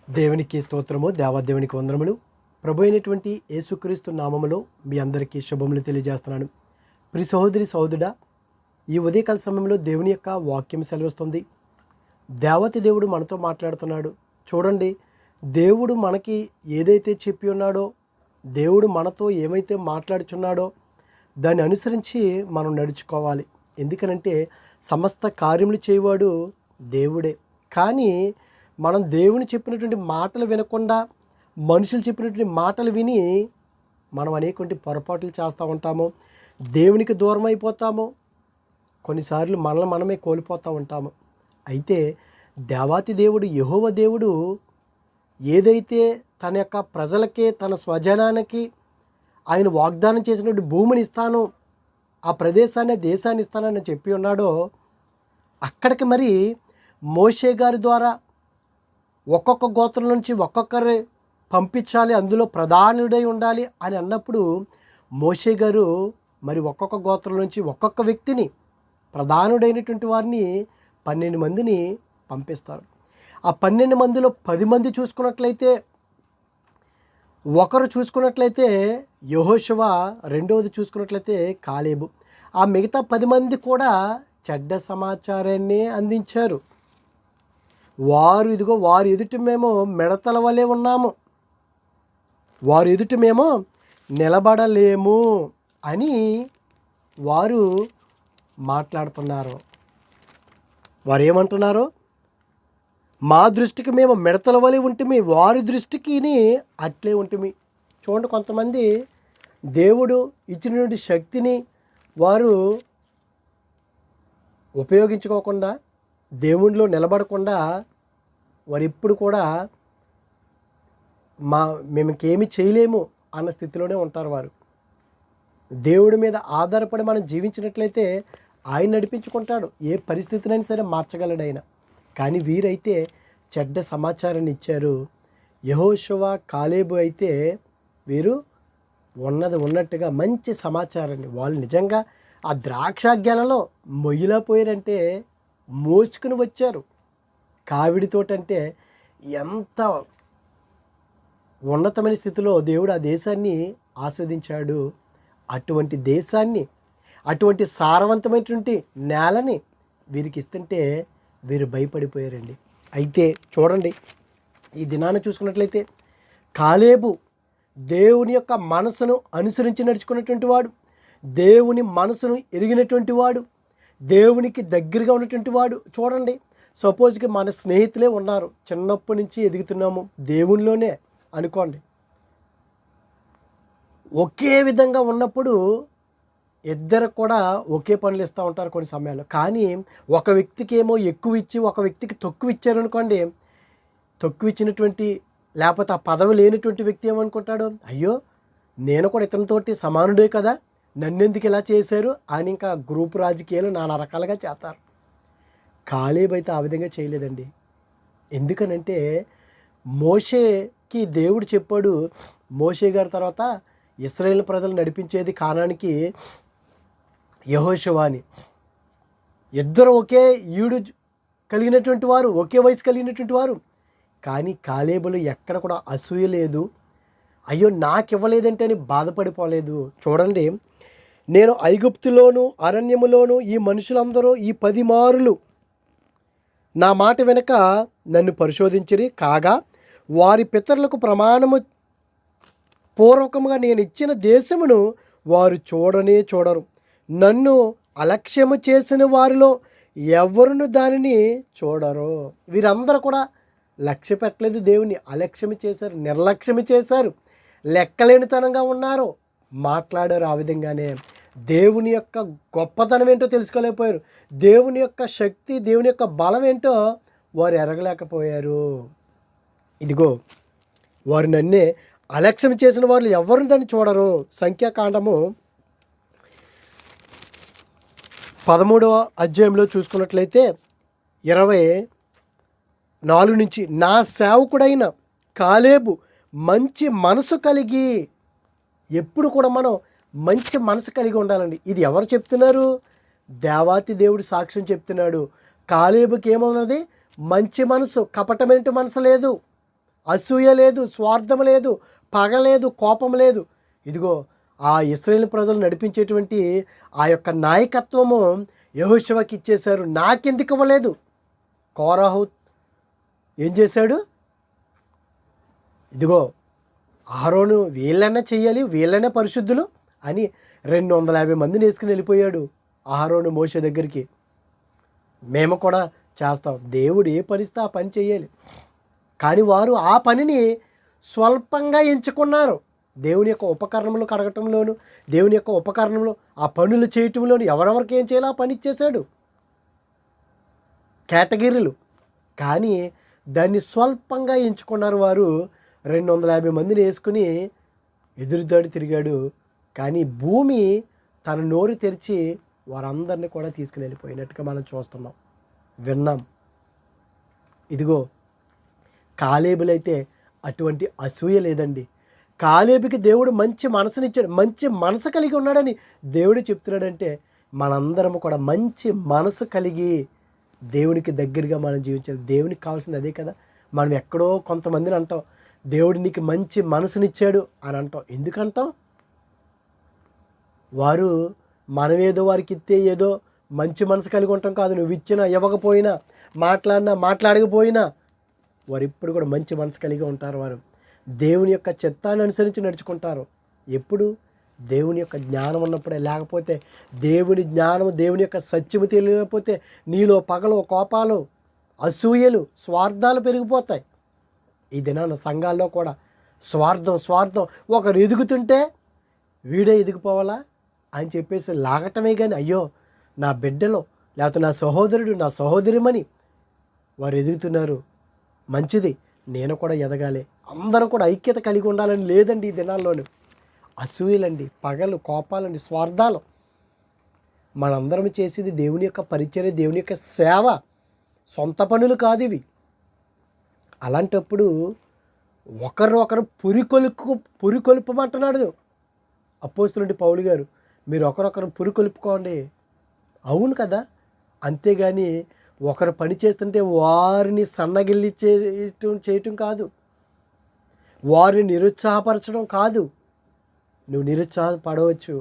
దేవునికి స్తోత్రము, దేవాదేవునికి వందనములు. ప్రభు అయినటువంటి యేసుక్రీస్తు నామములో మీ అందరికీ శుభములు తెలియజేస్తున్నాను. ప్రియ సహోదరి సహోదరుడా, ఈ ఉదయకాల సమయంలో దేవుని యొక్క వాక్యం సెలవిస్తుంది. దేవతి దేవుడు మనతో మాట్లాడుతున్నాడు. చూడండి, దేవుడు మనకి ఏదైతే చెప్పి ఉన్నాడో, దేవుడు మనతో ఏమైతే మాట్లాడుచున్నాడో దాన్ని అనుసరించి మనం నడుచుకోవాలి. ఎందుకనంటే సమస్త కార్యములు చేయవాడు దేవుడే. కానీ మనం దేవుని చెప్పినటువంటి మాటలు వినకుండా మనుషులు చెప్పినటువంటి మాటలు విని మనం అనేటువంటి పొరపాట్లు చేస్తూ ఉంటాము. దేవునికి దూరం అయిపోతాము. కొన్నిసార్లు మనల్ని మనమే కోల్పోతూ ఉంటాము. అయితే దేవాతి దేవుడు, యెహోవా దేవుడు ఏదైతే తన యొక్క ప్రజలకి, తన స్వజనానికి ఆయన వాగ్దానం చేసినటువంటి భూమిని ఇస్తాను, ఆ ప్రదేశాన్ని, దేశాన్ని ఇస్తానని చెప్పి ఉన్నాడో, అక్కడికి మరి మోషే గారి ద్వారా ఒక్కొక్క గోత్రం నుంచి ఒక్కొక్కరి పంపించాలి, అందులో ప్రధానుడై ఉండాలి అని అన్నప్పుడు మోషే గారు మరి ఒక్కొక్క గోత్రం నుంచి ఒక్కొక్క వ్యక్తిని, ప్రధానుడైనటువంటి వారిని 12 మందిని పంపిస్తారు. ఆ 12 మందిలో 10 మంది చూసుకున్నట్లయితే, ఒకరు చూసుకున్నట్లయితే యెహోషువ, రెండవది చూసుకున్నట్లయితే కాలేబు. ఆ మిగతా 10 మంది కూడా చెడ్డ సమాచారాన్ని అందించారు. వారి ఎదుట మేము మిడతల వలె ఉన్నాము, వారి ఎదుట మేము నిలబడలేము అని వారు మాట్లాడుతున్నారు. వారు ఏమంటున్నారు? మా దృష్టికి మేము మిడతల వలె ఉంటిమి, వారి దృష్టికి అట్లే ఉంటిమి. చూడండి, కొంతమంది దేవుడు ఇచ్చినటువంటి శక్తిని వారు ఉపయోగించుకోకుండా, దేవునిలో నిలబడకుండా వారు ఎప్పుడు కూడా మేమకేమి చేయలేము అన్న స్థితిలోనే ఉంటారు. వారు దేవుడి మీద ఆధారపడి మనం జీవించినట్లయితే ఆయన నడిపించుకుంటాడు, ఏ పరిస్థితినైనా సరే మార్చగలడు ఆయన. కానీ వీరైతే చెడ్డ సమాచారాన్ని ఇచ్చారు. యెహోషువ, కాలేబు అయితే వీరు ఉన్నది ఉన్నట్టుగా మంచి సమాచారాన్ని, వాళ్ళు నిజంగా ఆ ద్రాక్ష గెలలో మొయ్యిలా పోయారంటే మోసుకుని వచ్చారు. కావిడితోటంటే ఎంత ఉన్నతమైన స్థితిలో దేవుడు ఆ దేశాన్ని ఆస్వాదించాడు. అటువంటి దేశాన్ని, అటువంటి సారవంతమైనటువంటి నేలని వీరికి ఇస్తుంటే వీరు భయపడిపోయారండి. అయితే చూడండి, ఈ దినాన్ని చూసుకున్నట్లయితే కాలేబు దేవుని యొక్క మనసును అనుసరించి నడుచుకున్నటువంటి వాడు, దేవుని మనసును ఎరిగినటువంటి వాడు, దేవునికి దగ్గరగా ఉన్నటువంటి వాడు. చూడండి, సపోజ్కి మన స్నేహితులే ఉన్నారు, చిన్నప్పటి నుంచి ఎదుగుతున్నాము దేవునిలోనే అనుకోండి. ఒకే విధంగా ఉన్నప్పుడు ఇద్దరు కూడా ఒకే పనులు ఇస్తూ ఉంటారు కొన్ని సమయాల్లో. కానీ ఒక వ్యక్తికి ఏమో ఎక్కువ ఇచ్చి ఒక వ్యక్తికి తక్కువ ఇచ్చారనుకోండి, తక్కువ ఇచ్చినటువంటి లేకపోతే ఆ పదవి లేనటువంటి వ్యక్తి ఏమనుకుంటాడు, అయ్యో నేను కూడా ఇతనితోటి సమానుడే కదా, నన్నెందుకు ఇలా చేశారు అని ఇంకా గ్రూప్ రాజకీయాలు నానా రకాలుగా చేస్తారు. కాలేబు అయితే ఆ విధంగా చేయలేదండి. ఎందుకనంటే మోషేకి దేవుడు చెప్పాడు, మోషే గారి తర్వాత ఇశ్రాయేలు ప్రజలు నడిపించేది కానానికి యెహోషువ అని. ఇద్దరు ఒకే ఈడు కలిగినటువంటి వారు, ఒకే వయసు కలిగినటువంటి వారు. కానీ కాలేబులో ఎక్కడ కూడా అసూయ లేదు, అయ్యో నాకు ఇవ్వలేదంటే అని బాధపడిపోలేదు. చూడండి, నేను ఐగుప్తులోను అరణ్యములోను ఈ మనుషులందరూ ఈ 10 మారులు నా మాట వెనుక నన్ను పరిశోధించిరి, కాగా వారి పితరులకు ప్రమాణము పూర్వకముగా నేను ఇచ్చిన దేశమును వారు చూడనే చూడరు. నన్ను అలక్ష్యము చేసిన వారిలో ఎవరును దానిని చూడరు. వీరందరూ కూడా లక్ష్య పెట్టలేదు, దేవుని అలక్ష్యము చేశారు, నిర్లక్ష్యము చేశారు, లెక్కలేనితనంగా ఉన్నారు, మాట్లాడారు. ఆ విధంగానే దేవుని యొక్క గొప్పతనం ఏంటో తెలుసుకోలేకపోయారు, దేవుని యొక్క శక్తి, దేవుని యొక్క బలం ఏంటో వారు ఎరగలేకపోయారు. ఇదిగో, వారు నన్నే అలక్ష్యం చేసిన వారు ఎవరిని దాన్ని చూడరు. సంఖ్యాకాండము 13వ అధ్యాయంలో చూసుకున్నట్లయితే 24 నుంచి, నా సేవకుడైన కాలేబు మంచి మనసు కలిగి, ఎప్పుడు కూడా మనం మంచి మనసు కలిగి ఉండాలండి. ఇది ఎవరు చెప్తున్నారు? దేవాతి దేవుడు సాక్ష్యం చెప్తున్నాడు. కాలేబుకి ఏమన్నది? మంచి మనసు, కపటమైన మనసు లేదు. అసూయ లేదు, స్వార్థం లేదు, పగ లేదు, కోపం లేదు. ఇదిగో ఆ ఇశ్రాయేలు ప్రజలు నడిపించేటువంటి ఆ యొక్క నాయకత్వము యెహోషువకి ఇచ్చేశారు. నాకెందుకు ఇవ్వలేదు? కోరాహు ఏం చేశాడు? ఇదిగో అహరోను వీళ్ళన్నా చెయ్యాలి, వీళ్ళనే పరిశుద్ధులు అని 250 మందిని వేసుకుని వెళ్ళిపోయాడు అహరోను మోషే దగ్గరికి. మేము కూడా చేస్తాం. దేవుడు ఏ పనిస్తే ఆ పని చేయాలి. కానీ వారు ఆ పనిని స్వల్పంగా ఎంచుకున్నారు. దేవుని యొక్క ఉపకరణములు కడగటంలోను, దేవుని యొక్క ఉపకరణంలో ఆ పనులు చేయటంలోను ఎవరెవరికి ఏం చేయాలో ఆ పని ఇచ్చేశాడు, కేటగిరీలు. కానీ దాన్ని స్వల్పంగా ఎంచుకున్నారు వారు. 250 మందిని వేసుకుని ఎదురుదాడి తిరిగాడు. కానీ భూమి తన నోరు తెరిచి వారందరినీ కూడా తీసుకుని వెళ్ళిపోయినట్టుగా మనం చూస్తున్నాం, విన్నాం. ఇదిగో కాలేబులైతే అటువంటి అసూయ లేదండి. కాలేబుకి దేవుడు మంచి మనసునిచ్చాడు, మంచి మనసు కలిగి ఉన్నాడని దేవుడు చెప్తున్నాడంటే మనందరము కూడా మంచి మనసు కలిగి దేవునికి దగ్గరగా మనం జీవించాలి. దేవునికి కావాల్సింది అదే కదా. మనం ఎక్కడో కొంతమందిని అంటాం, దేవుడు నీకు మంచి మనసునిచ్చాడు అని అంటాం. ఎందుకంటాం? వారు మనమేదో వారికి ఇస్తే ఏదో మంచి మనసు కలిగి ఉంటాం కాదు. నువ్వు ఇచ్చినా ఇవ్వకపోయినా, మాట్లాడినా మాట్లాడకపోయినా వారు ఇప్పుడు కూడా మంచి మనసు కలిగి ఉంటారు. వారు దేవుని యొక్క చిత్తాన్ని అనుసరించి నడుచుకుంటారు. ఎప్పుడు? దేవుని యొక్క జ్ఞానం ఉన్నప్పుడే. లేకపోతే దేవుని జ్ఞానం, దేవుని యొక్క సత్యము తెలియకపోతే నీలో పగలు, కోపాలు, అసూయలు, స్వార్థాలు పెరిగిపోతాయి. ఈ దినాన సంఘాల్లో కూడా స్వార్థం. ఒకరు ఎదుగుతుంటే వీడే ఎదిగిపోవాలా అని చెప్పేసి లాగటమే. కానీ అయ్యో నా బిడ్డలో, లేకపోతే నా సహోదరుడు, నా సహోదరిమని వారు ఎదుగుతున్నారు, మంచిది, నేను కూడా ఎదగాలి, అందరూ కూడా ఐక్యత కలిగి ఉండాలని లేదండి. ఈ దినాల్లోనూ అసూయలండి, పగలు, కోపాలండి, స్వార్థాలు. మనందరం చేసేది దేవుని యొక్క పరిచర్య, దేవుని యొక్క సేవ, సొంత పనులు కాదు ఇవి. అలాంటప్పుడు ఒకరు పురికొల్పమంటున్నాడు అపోస్తలుడి పౌలు గారు. మీరు ఒకరొకరు పురికొల్పుకోండి. అవును కదా. అంతేగాని ఒకరు పని చేస్తుంటే వారిని సన్నగిల్లి చేయటం కాదు, వారిని నిరుత్సాహపరచడం కాదు. నువ్వు నిరుత్సాహపడవచ్చు,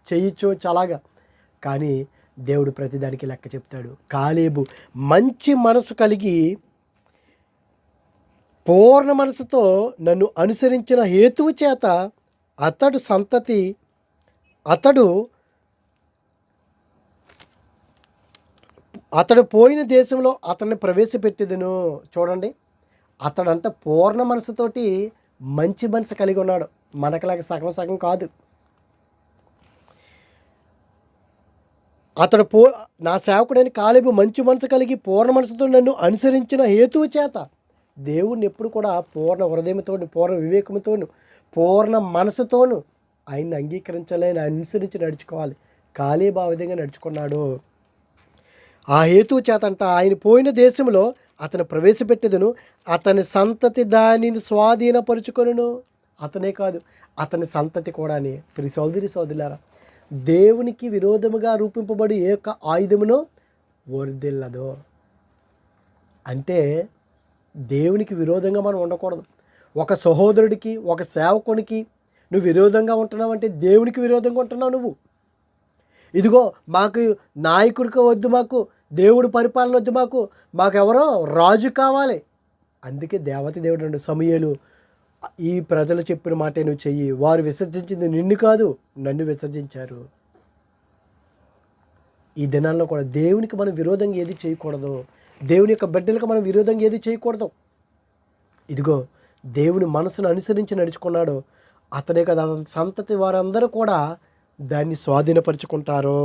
చేయొచ్చు అలాగా, కానీ దేవుడు ప్రతిదానికి లెక్క చెప్తాడు. కాలేబు మంచి మనసు కలిగి పూర్ణ మనసుతో నన్ను అనుసరించిన హేతువు చేత అతడు పోయిన దేశంలో అతన్ని ప్రవేశపెట్టేదను. చూడండి, అతడంతా పూర్ణ మనసుతోటి మంచి మనసు కలిగి ఉన్నాడు. మనకలాగా సగం కాదు. నా సేవకుడైన కాలేబు మంచి మనసు కలిగి పూర్ణ మనసుతో నన్ను అనుసరించిన హేతువు చేత. దేవుణ్ణి ఎప్పుడు కూడా పూర్ణ హృదయంతోను, పూర్ణ వివేకంతోను, పూర్ణ మనసుతోను ఆయన్ని అంగీకరించాలి, ఆయన అనుసరించి నడుచుకోవాలి. కాలేబు ఆ విధంగా నడుచుకున్నాడు. ఆ హేతువు చేతంట ఆయన పోయిన దేశంలో అతను ప్రవేశపెట్టేదను, అతని సంతతి దానిని స్వాధీనపరుచుకొనును. అతనే కాదు, అతని సంతతి కూడా. సోదరులారా, దేవునికి విరోధముగా రూపింపబడి ఏ యొక్క ఆయుధమునో వర్ధిల్లదో. అంటే దేవునికి విరోధంగా మనం ఉండకూడదు. ఒక సహోదరుడికి, ఒక సేవకునికి నువ్వు విరోధంగా ఉంటున్నావు అంటే దేవునికి విరోధంగా ఉంటున్నావు నువ్వు. ఇదిగో మాకు నాయకుడికి వద్దు, మాకు దేవుడు పరిపాలన వద్దు, మాకెవరో రాజు కావాలి. అందుకే దేవత దేవుడు అండు సమూయేలు, ఈ ప్రజలు చెప్పిన మాటే నువ్వు చెయ్యి. వారు విసర్జించింది నిన్ను కాదు, నన్ను విసర్జించారు. ఈ దినాల్లో కూడా దేవునికి మనం విరోధంగా ఏది చేయకూడదు. దేవుని యొక్క బిడ్డలకు మనం విరోధంగా ఏది చేయకూడదు. ఇదిగో దేవుని మనసును అనుసరించి నడుచుకున్నాడు. అతనే కదా, అతని సంతతి వారందరూ కూడా దాన్ని స్వాధీనపరుచుకుంటారు.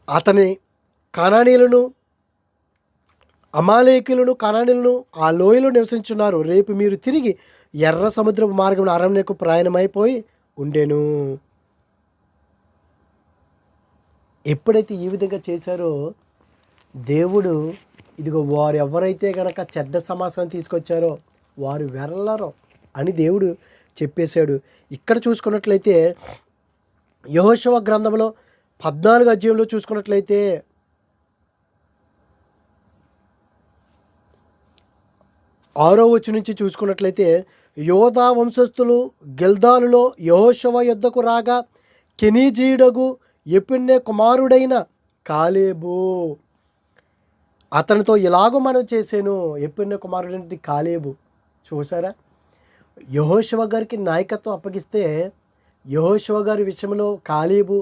అతని కనానీయులను, అమాలేకులను, కనానీయులను ఆ లోయలో నివసించున్నారు. రేపు మీరు తిరిగి ఎర్ర సముద్రపు మార్గం అరణ్యకు ప్రయాణమైపోయి ఉండేను. ఎప్పుడైతే ఈ విధంగా చేశారో దేవుడు, ఇదిగో వారు ఎవరైతే కనుక చెడ్డ సమాచారం తీసుకొచ్చారో వారు వెళ్ళరు అని దేవుడు చెప్పేశాడు. ఇక్కడ చూసుకున్నట్లయితే యెహోషువ గ్రంథంలో 14వ అధ్యాయంలో చూసుకున్నట్లయితే 6వ వచనం నుంచి చూసుకున్నట్లయితే, యోధా వంశస్థులు గిల్దాలులో యెహోషువ యొద్దకు రాగా కెనీజీయుడగు యెఫున్నె కుమారుడైన కాలేబు అతనితో ఇలాగూ మనం చేసాను. యెఫున్నె కుమారుడైన కాలేబు. చూసారా, యెహోషువ గారికి నాయకత్వం అప్పగిస్తే యెహోషువ గారి విషయంలో కాలేబు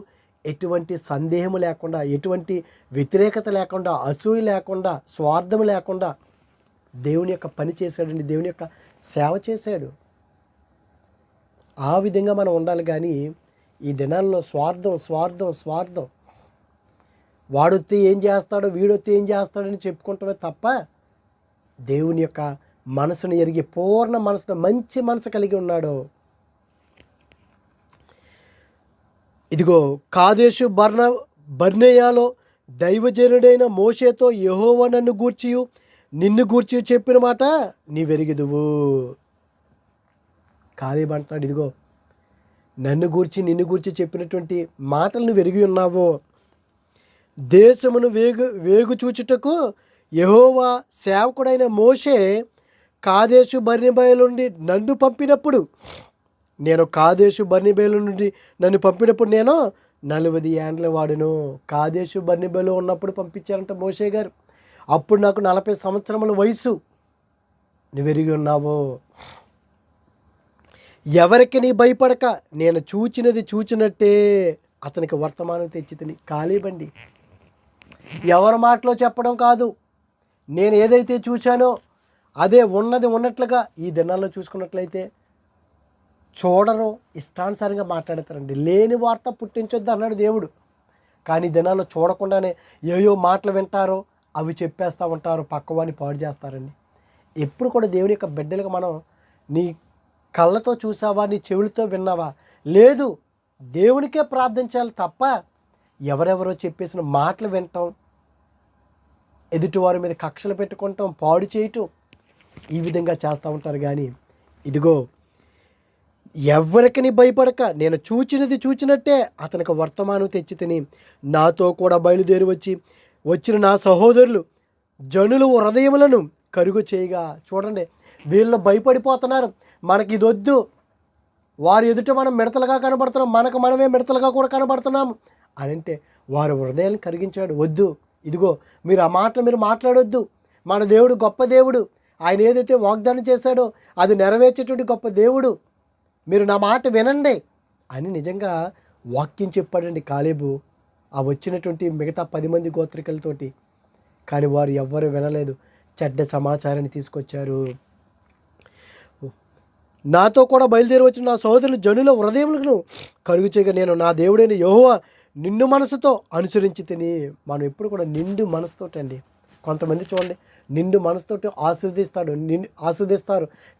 ఎటువంటి సందేహము లేకుండా, ఎటువంటి వ్యతిరేకత లేకుండా, అసూయ లేకుండా, స్వార్థం లేకుండా దేవుని యొక్క పని చేశాడండి. దేవుని యొక్క సేవ చేశాడు. ఆ విధంగా మనం ఉండాలి. కానీ ఈ దినాల్లో స్వార్థం స్వార్థం స్వార్థం, వాడొత్తే ఏం చేస్తాడో వీడొత్తే ఏం చేస్తాడని చెప్పుకుంటామే తప్ప దేవుని యొక్క మనసును ఎరిగి పూర్ణ మనసుతో మంచి మనసు కలిగి ఉన్నాడు. ఇదిగో కాదేశు బర్నేయాలో దైవజనుడైన మోషేతో యెహోవా నన్ను గూర్చియు నిన్ను గూర్చి చెప్పిన మాట నీవెరిగిదువు. కాలేబు అంటున్నాడు, ఇదిగో నన్ను గూర్చి నిన్ను గూర్చి చెప్పినటువంటి మాటలు నువ్వు ఎరిగి ఉన్నావు. దేశమును వేగు చూచుటకు యెహోవా సేవకుడైన మోషే కాదేశు బర్నేబయ నుండి నన్ను పంపినప్పుడు నేను నేను 40 ఏండ్ల వాడును. కాదేశు బర్నేబయలో ఉన్నప్పుడు పంపించారంట మోషే గారు. అప్పుడు నాకు 40 సంవత్సరముల వయసు. నువ్వెరిగి ఉన్నావు. ఎవరికి నీ భయపడక నేను చూచినది చూచినట్టే అతనికి వర్తమానం తెచ్చి తిని. కాలేబండి, ఎవరి మాటలో చెప్పడం కాదు, నేను ఏదైతే చూశానో అదే ఉన్నది ఉన్నట్లుగా. ఈ దినాల్లో చూసుకున్నట్లయితే చూడరు, ఇష్టానుసారంగా మాట్లాడతారండి. లేని వార్త పుట్టించొద్దు అన్నాడు దేవుడు. కానీ దినాల్లో చూడకుండానే ఏయో మాటలు వింటారో అవి చెప్పేస్తూ ఉంటారు, పక్కవాడిని పాడు చేస్తారండి. ఎప్పుడు కూడా దేవుని యొక్క బిడ్డలుగా మనం నీ కళ్ళతో చూసావా, నీ చెవులతో విన్నావా? లేదు, దేవునికే ప్రార్థించాలి తప్ప ఎవరెవరో చెప్పేసిన మాటలు వినటం, ఎదుటివారి మీద కక్షలు పెట్టుకుంటాం, పాడు చేయటం, ఈ విధంగా చేస్తూ ఉంటారు. కానీ ఇదిగో ఎవరికి భయపడక నేను చూచినది చూచినట్టే అతనికి వర్తమానం తెచ్చి తిని నాతో కూడా బయలుదేరి వచ్చిన నా సహోదరులు జనులు హృదయములను కరుగు చేయగా. చూడండి, వీళ్ళు భయపడిపోతున్నారు, మనకి ఇది వద్దు, వారి ఎదుట మనం మిడతలుగా కనబడుతున్నాం, మనకు మనమే మిడతలుగా కూడా కనబడుతున్నాము అని అంటే వారి హృదయాన్ని కరిగించాడు. వద్దు, ఇదిగో మీరు ఆ మాటలు మీరు మాట్లాడొద్దు, మన దేవుడు గొప్ప దేవుడు, ఆయన ఏదైతే వాగ్దానం చేశాడో అది నెరవేర్చేటువంటి గొప్ప దేవుడు, మీరు నా మాట వినండి అని నిజంగా వాక్యం చెప్పాడండి కాలేబు ఆ వచ్చినటువంటి మిగతా 10 మంది గోత్రికులతోటి. కానీ వారు ఎవ్వరు వినలేదు, చెడ్డ సమాచారాన్ని తీసుకొచ్చారు. నాతో కూడా బయలుదేరి వచ్చిన నా సోదరులు జనుల హృదయములను కలుగు చేయగా నేను నా దేవుడైన యెహోవా నిండు మనసుతో అనుసరించి తిని. మనం ఎప్పుడు కూడా నిండు మనసుతోటి అండి. కొంతమంది చూడండి, నిండు మనసుతోటి ఆస్వాదిస్తారు,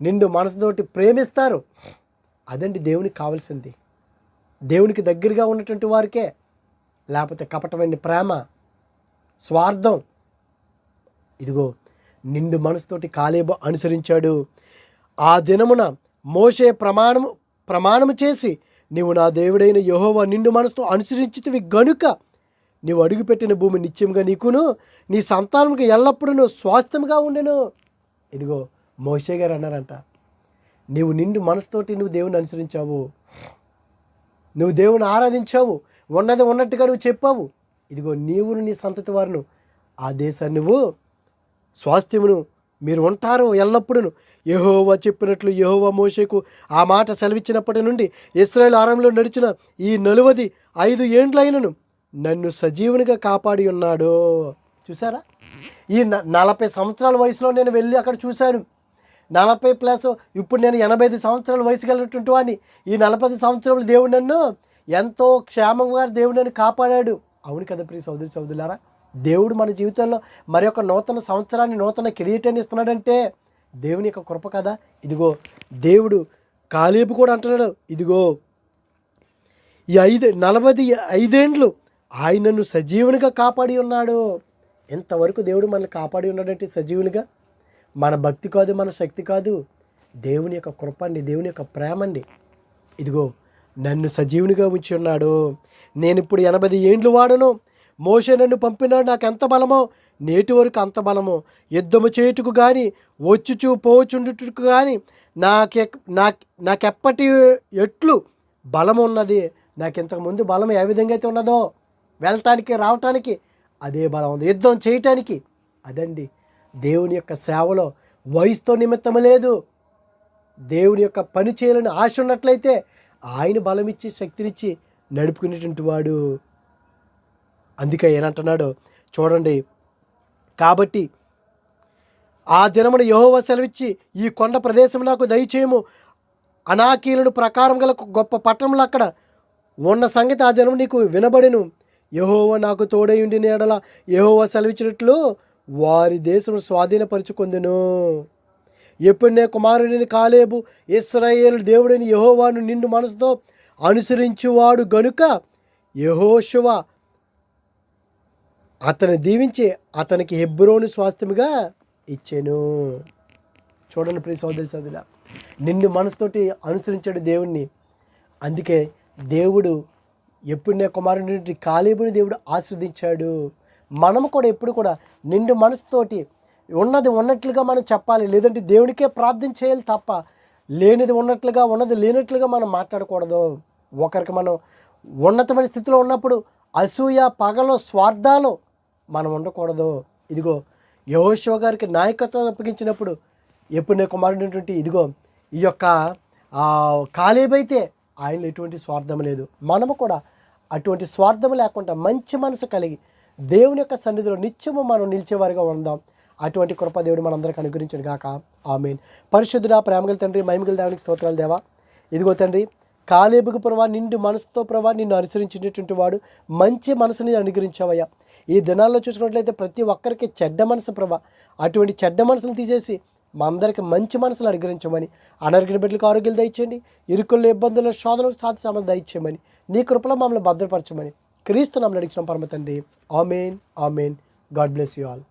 నిండు మనసుతోటి ప్రేమిస్తారు. అదండి దేవునికి కావాల్సింది. దేవునికి దగ్గరగా ఉన్నటువంటి వారికే. లేకపోతే కపటమైన ప్రేమ, స్వార్థం. ఇదిగో నిండు మనసుతోటి కాలేబు అనుసరించాడు. ఆ దినమున మోషే ప్రమాణము చేసి నీవు నా దేవుడైన యెహోవా నిండు మనసుతో అనుసరించితివి గనుక నీవు అడుగుపెట్టిన భూమి నిత్యంగా నీకును నీ సంతానంకి ఎల్లప్పుడూ స్వాస్థ్యంగా ఉండెను. ఇదిగో మోషే గారు అన్నారంట, నీవు నిండు మనసుతోటి నువ్వు దేవుని అనుసరించావు, నువ్వు దేవుని ఆరాధించావు, ఉన్నది ఉన్నట్టుగా నువ్వు చెప్పావు. ఇదిగో నీవును నీ సంతతి వారును ఆ దేశాన్ని నువ్వు స్వాస్థ్యమును మీరు ఉంటారు ఎల్లప్పుడూ. యెహోవా చెప్పినట్లు యెహోవా మోషేకు ఆ మాట సెలవిచ్చినప్పటి నుండి ఇశ్రాయేలు ఆరంలో నడిచిన ఈ 45 ఏండ్లైనను నన్ను సజీవునిగా కాపాడి ఉన్నాడు. చూసారా, ఈ 40 సంవత్సరాల వయసులో నేను వెళ్ళి అక్కడ చూశాను. 40+ ఇప్పుడు నేను 85 సంవత్సరాల వయసు కలిగినటువంటి వాడిని. ఈ 40 సంవత్సరాలు దేవుడు నన్ను ఎంతో క్షేమంగా దేవుడు నన్ను కాపాడాడు. అవును కదా ప్రియ సోదరి సోదరులారా, దేవుడు మన జీవితంలో మరి ఒక నూతన సంవత్సరాన్ని, నూతన కిరీటాన్ని ఇస్తున్నాడంటే దేవుని యొక్క కృప కదా. ఇదిగో దేవుడు కాలేబు కూడా అంటున్నాడు, ఇదిగో ఈ 45 ఏండ్లు ఆయనను సజీవునిగా కాపాడి ఉన్నాడు. ఎంతవరకు దేవుడు మనల్ని కాపాడి ఉన్నాడంటే సజీవునిగా. మన భక్తి కాదు, మన శక్తి కాదు, దేవుని యొక్క కృప అండి, దేవుని యొక్క ప్రేమ అండి. ఇదిగో నన్ను సజీవునిగా ఉంచి ఉన్నాడు. నేను ఇప్పుడు 80 ఏండ్లు వాడను. మోషే నన్ను పంపినాడు, నాకు ఎంత బలమో నేటి వరకు అంత బలము, యుద్ధము చేయుటకు కానీ వచ్చుచు పోచుండుటకు కానీ నాకెప్పటి ఎట్లు బలము ఉన్నది. నాకు ఇంతకుముందు బలం ఏ విధంగా అయితే ఉన్నదో వెళ్ళటానికి రావటానికి అదే బలం ఉంది. యుద్ధం చేయటానికి అదండి. దేవుని యొక్క సేవలో వయసుతో నిమిత్తం లేదు. దేవుని యొక్క పని చేయాలని ఆశ ఉన్నట్లయితే ఆయన బలమిచ్చి శక్తినిచ్చి నడుపుకునేటువంటి వాడు. అందుకే ఏనంటున్నాడు చూడండి, కాబట్టి ఆ దినమున యెహోవా సెలవిచ్చి ఈ కొండ ప్రదేశం నాకు దయచేయము, అనాకీలను ప్రకారం గల గొప్ప పట్టణములు అక్కడ ఉన్న సంగతి ఆ దినం నీకు వినబడెను. యెహోవా నాకు తోడై ఉండిన ఎడల యెహోవా సెలవిచ్చినట్లు వారి దేశం స్వాధీనపరుచుకొందును. యెఫున్నె కుమారుడైన కాలేబు ఇశ్రాయేలు దేవుడైన యెహోవాను నిండు మనసుతో అనుసరించువాడు గనుక యెహోషువ అతని దీవించి అతనికి హెబ్రోను స్వాస్థ్యముగా ఇచ్చెను. చూడండి ప్రియ సోదరి సోదరుల, నిండు మనసుతోటి అనుసరించాడు దేవుణ్ణి. అందుకే దేవుడు యెఫున్నె కుమారుడి కాలేబుని దేవుడు ఆశీర్వదించాడు. మనము కూడా ఎప్పుడు కూడా నిండు మనసుతోటి ఉన్నది ఉన్నట్లుగా మనం చెప్పాలి, లేదంటే దేవునికే ప్రార్థన చేయాలి తప్ప లేనిది ఉన్నట్లుగా ఉన్నది లేనట్లుగా మనం మాట్లాడకూడదు. ఒకరికి మనం ఉన్నతమైన స్థితిలో ఉన్నప్పుడు అసూయ పగలో స్వార్థాలు మనం ఉండకూడదు. ఇదిగో యెహోషువ గారికి నాయకత్వం అప్పగించినప్పుడు యెఫున్నె కుమారుడైనటువంటి ఇదిగో ఈ యొక్క కాలేబైతే ఆయనలో ఎటువంటి స్వార్థం లేదు. మనము కూడా అటువంటి స్వార్థం లేకుండా మంచి మనసు కలిగి దేవుని యొక్క సన్నిధిలో నిత్యము మనం నిలిచేవారిగా ఉందాం. అటువంటి కృప దేవుడు మనందరికీ అనుగ్రహించను గాక. ఆమేన్. పరిశుద్ధుడా, ప్రేమగల తండ్రి, మహిమగల దేవునికి స్తోత్రాలు దేవా. ఇదిగో తండ్రి, కాలేబుకు ప్రభా నిండు మనసుతో ప్రభా నిన్ను అనుసరించినటువంటి వాడు మంచి మనసుని అనుగ్రహించావయ్యా. ఈ దినాల్లో చూసుకున్నట్లయితే ప్రతి ఒక్కరికి చెడ్డ మనసు ప్రభా, అటువంటి చెడ్డ మనసును తీసేసి మా అందరికీ మంచి మనసులు అనుగ్రహించమని, అనారోగ్య బిడ్డలకు ఆరోగ్యాలు దయచేయండి, ఇరుకుల్లో ఇబ్బందుల్లో శోధనలకు సాధ్య సమస్య దయచేయమని, నీ కృపలో మమ్మల్ని భద్రపరచమని క్రీస్తు నామమున అడిగిన పరమ తండ్రి. Amen, amen. God bless you all.